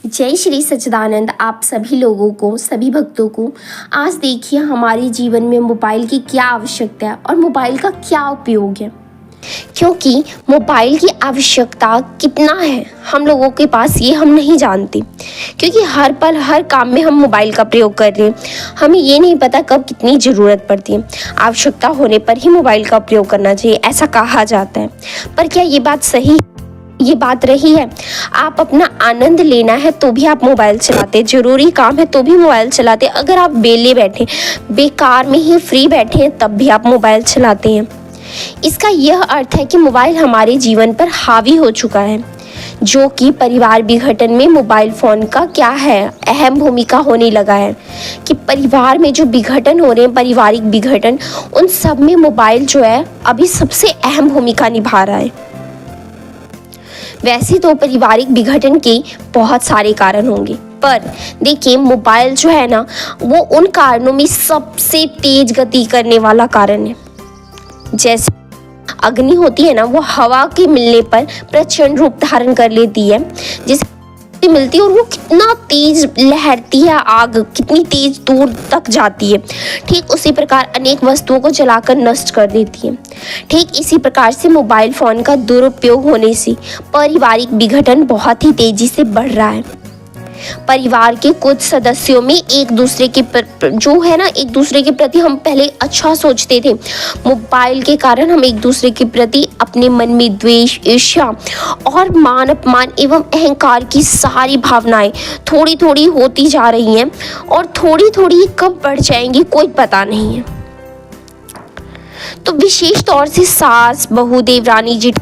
जय श्री सच्चिदानंद आप सभी लोगों को, सभी भक्तों को। आज देखिए हमारे जीवन में मोबाइल की क्या आवश्यकता है और मोबाइल का क्या उपयोग है। क्योंकि मोबाइल की आवश्यकता कितना है हम लोगों के पास ये हम नहीं जानते, क्योंकि हर पल हर काम में हम मोबाइल का प्रयोग कर रहे हैं। हमें ये नहीं पता कब कितनी ज़रूरत पड़ती है। आवश्यकता होने पर ही मोबाइल का प्रयोग करना चाहिए, ऐसा कहा जाता है। पर क्या ये बात सही है? ये बात रही है? आप अपना आनंद लेना है तो भी आप मोबाइल चलाते, जरूरी काम है तो भी मोबाइल चलाते। अगर आप बेले बैठे, बेकार में ही फ्री बैठे हैं तब भी आप मोबाइल चलाते हैं। इसका यह अर्थ है कि मोबाइल हमारे जीवन पर हावी हो चुका है, जो कि परिवार विघटन में मोबाइल फ़ोन का क्या है अहम भूमिका होने लगा है। कि परिवार में जो विघटन हो रहे हैं, पारिवारिक विघटन, उन सब में मोबाइल जो है अभी सबसे अहम भूमिका निभा रहा है। वैसे तो पारिवारिक विघटन के बहुत सारे कारण होंगे, पर देखिए मोबाइल जो है ना, वो उन कारणों में सबसे तेज गति करने वाला कारण है। जैसे अग्नि होती है ना, वो हवा के मिलने पर प्रचंड रूप धारण कर लेती है, जिसे मिलती है और वो कितना तेज लहरती है, आग कितनी तेज दूर तक जाती है। ठीक उसी प्रकार अनेक वस्तुओं को जलाकर नष्ट कर देती है। ठीक इसी प्रकार से मोबाइल फ़ोन का दुरुपयोग होने से पारिवारिक विघटन बहुत ही तेजी से बढ़ रहा है। परिवार के कुछ सदस्यों में एक दूसरे के प्रति हम पहले अच्छा सोचते थे। मोबाइल के कारण हम एक दूसरे के प्रति अपने मन में द्वेष, ईर्ष्या और मान अपमान एवं अहंकार की सारी भावनाएं थोड़ी थोड़ी होती जा रही हैं, और थोड़ी थोड़ी कब बढ़ जाएंगी कोई पता नहीं है। तो विशेष तौर से सास, बहू, देवरानी जी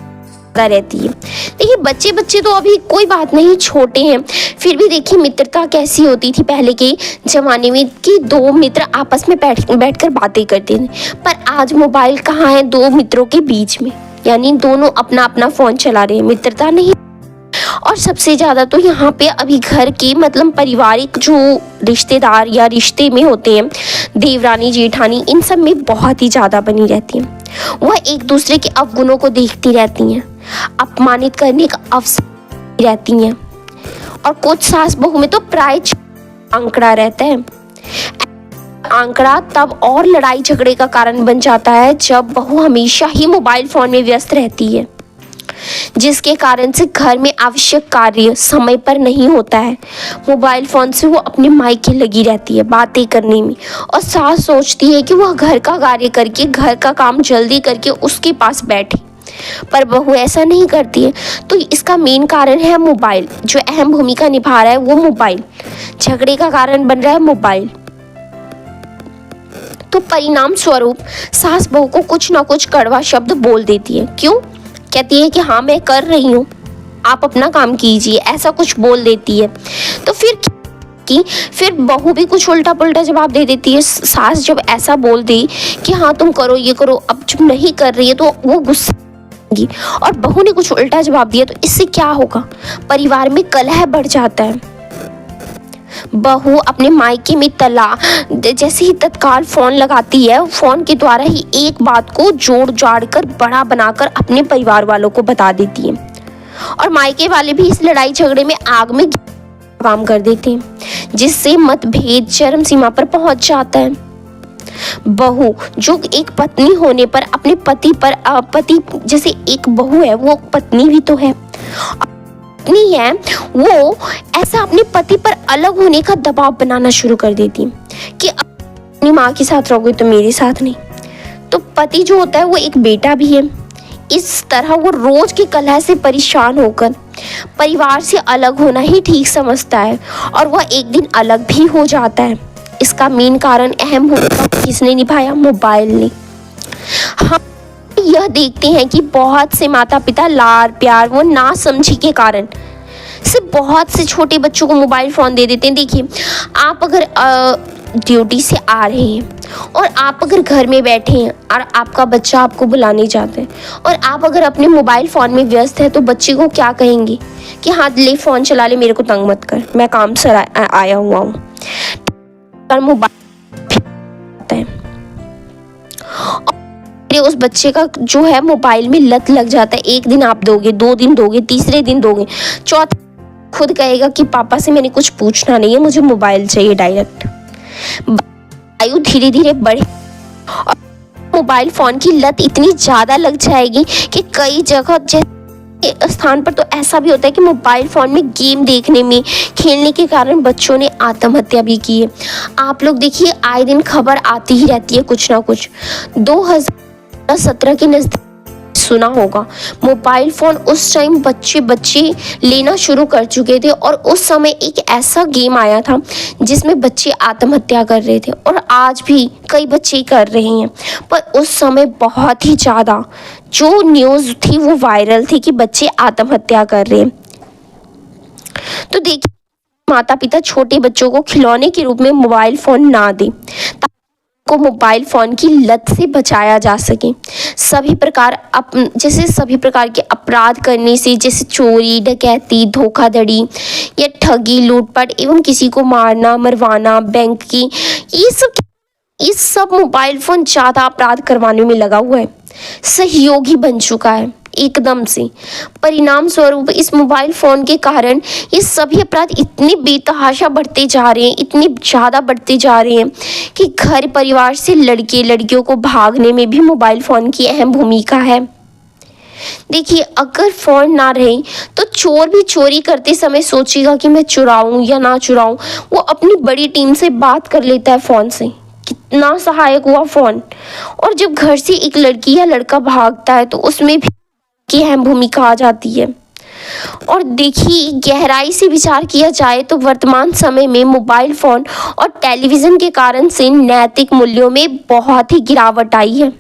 रहती है। देखिए बच्चे तो अभी कोई बात नहीं, छोटे हैं, फिर भी देखिए मित्रता कैसी होती थी पहले के ज़माने में, कि दो मित्र आपस में बैठकर बातें करते थे। पर आज मोबाइल कहाँ है दो मित्रों के बीच में, यानी दोनों अपना अपना फ़ोन चला रहे हैं, मित्रता नहीं। और सबसे ज़्यादा तो यहाँ पे अभी घर के पारिवारिक जो रिश्तेदार या रिश्ते में होते हैं, देवरानी जेठानी, इन सब में बहुत ही ज़्यादा बनी रहती हैं। वह एक दूसरे के अवगुणों को देखती रहती हैं, अपमानित करने का अवसर रहती हैं, और कुछ सास बहू में तो प्राय आंकड़ा रहता है। आंकड़ा तब और लड़ाई झगड़े का कारण बन जाता है जब बहू हमेशा ही मोबाइल फ़ोन में व्यस्त रहती है, जिसके कारण से घर में आवश्यक कार्य समय पर नहीं होता है। मोबाइल फ़ोन से वो अपने मायके लगी रहती है बातें करने में, और सास सोचती है कि वह घर का कार्य करके, घर का काम जल्दी करके उसके पास बैठे, पर बहू ऐसा नहीं करती है। तो इसका मेन कारण है मोबाइल, जो अहम भूमिका निभा रहा है वो मोबाइल, झगड़े का कारण बन रहा है मोबाइल। तो परिणाम स्वरूप सास बहू को कुछ ना कुछ कड़वा शब्द बोल देती है। क्यों? कहती है कि हाँ मैं कर रही हूँ, आप अपना काम कीजिए, ऐसा कुछ बोल देती है। तो फिर बहू भी कुछ उल्टा पुल्टा जवाब दे देती है। सास जब ऐसा बोल दी कि हाँ तुम करो, ये करो, अब जब नहीं कर रही है तो वो गुस्सा, और बहू ने कुछ उल्टा जवाब दिया, तो इससे क्या होगा? परिवार में कलह बढ़ जाता है। बहू अपने मायके में जैसे ही तत्काल फ़ोन लगाती है, फ़ोन के द्वारा ही एक बात को जोड़ जाड़ कर बड़ा बनाकर अपने परिवार वालों को बता देती है, और मायके वाले भी इस लड़ाई झगड़े में आग में काम कर देते हैं, जिससे मतभेद चरम सीमा पर पहुंच जाता है। बहू जो एक पत्नी होने पर अपने पति जैसे एक बहू है, वो पत्नी भी तो है, पत्नी है, वो ऐसा अपने पति पर अलग होने का दबाव बनाना शुरू कर देती है कि अपनी माँ के साथ रहोगे तो मेरे साथ नहीं। तो पति जो होता है वो एक बेटा भी है। इस तरह वो रोज की कलह से परेशान होकर परिवार से अलग होना ही ठीक समझता है, और वह एक दिन अलग भी हो जाता है। इसका मेन कारण अहम भूमिका किसने निभाया? मोबाइल ने। हम यह देखते हैं कि बहुत से माता पिता लाड़ प्यार वो ना समझी के कारण से बहुत से छोटे बच्चों को मोबाइल फ़ोन दे देते हैं। देखिए आप अगर ड्यूटी से आ रहे हैं और आप अगर घर में बैठे हैं और आपका बच्चा आपको बुलाने जाता है, और आप अगर अपने मोबाइल फ़ोन में व्यस्त है, तो बच्चे को क्या कहेंगे कि हाँ ले फ़ोन चला ले, मेरे को तंग मत कर, मैं काम से आया हुआ हूँ। मोबाइल उस बच्चे का जो है मोबाइल में लत लग जाता है। एक दिन आप दोगे, 2 दिन दोगे, तीसरे दिन दोगे, चौथे खुद कहेगा कि पापा से मैंने कुछ पूछना नहीं है, मुझे मोबाइल चाहिए डायरेक्ट। आयु धीरे धीरे बढ़े और मोबाइल फ़ोन की लत इतनी ज़्यादा लग जाएगी कि कई जगह स्थान पर तो ऐसा भी होता है कि मोबाइल फ़ोन में गेम देखने में, खेलने के कारण बच्चों ने आत्महत्या भी की है। आप लोग देखिए, आए दिन खबर आती ही रहती है कुछ ना कुछ। 2017 के नज़दीक सुना होगा, मोबाइल फ़ोन उस टाइम बच्चे लेना शुरू कर चुके थे और उस समय एक ऐसा गेम आया था जिसमें बच्चे आत्महत्या कर रहे थे और आज भी कई बच्चे कर रहे हैं। पर उस समय बहुत ही ज़्यादा जो न्यूज़ थी वो वायरल थी कि बच्चे आत्महत्या कर रहे हैं। तो देखिए, माता पिता छोटे बच्चों को खिलौने के रूप में मोबाइल फ़ोन ना दें को मोबाइल फ़ोन की लत से बचाया जा सके। सभी प्रकार के अपराध करने से, जैसे चोरी, डकैती, धोखाधड़ी या ठगी, लूटपाट एवं किसी को मारना, मरवाना, बैंक की, ये सब मोबाइल फ़ोन ज़्यादा अपराध करवाने में लगा हुआ है, सहयोगी बन चुका है एकदम से। परिणाम स्वरूप इस मोबाइल फ़ोन के कारण ये सभी अपराध इतने बेतहाशा बढ़ते जा रहे हैं, इतने ज़्यादा बढ़ते जा रहे हैं कि घर परिवार से लड़कियों को भागने में भी मोबाइल फ़ोन की अहम भूमिका है। देखिए, अगर फ़ोन ना रहे तो चोर भी चोरी करते समय सोचेगा कि मैं चुराऊं या ना चुराऊं। वो अपनी बड़ी टीम से बात कर लेता है फ़ोन से। कितना सहायक हुआ फ़ोन। और जब घर से एक लड़की या लड़का भागता है तो उसमें भी की अहम भूमिका आ जाती है। और देखिए, गहराई से विचार किया जाए तो वर्तमान समय में मोबाइल फ़ोन और टेलीविज़न के कारण से नैतिक मूल्यों में बहुत ही गिरावट आई है।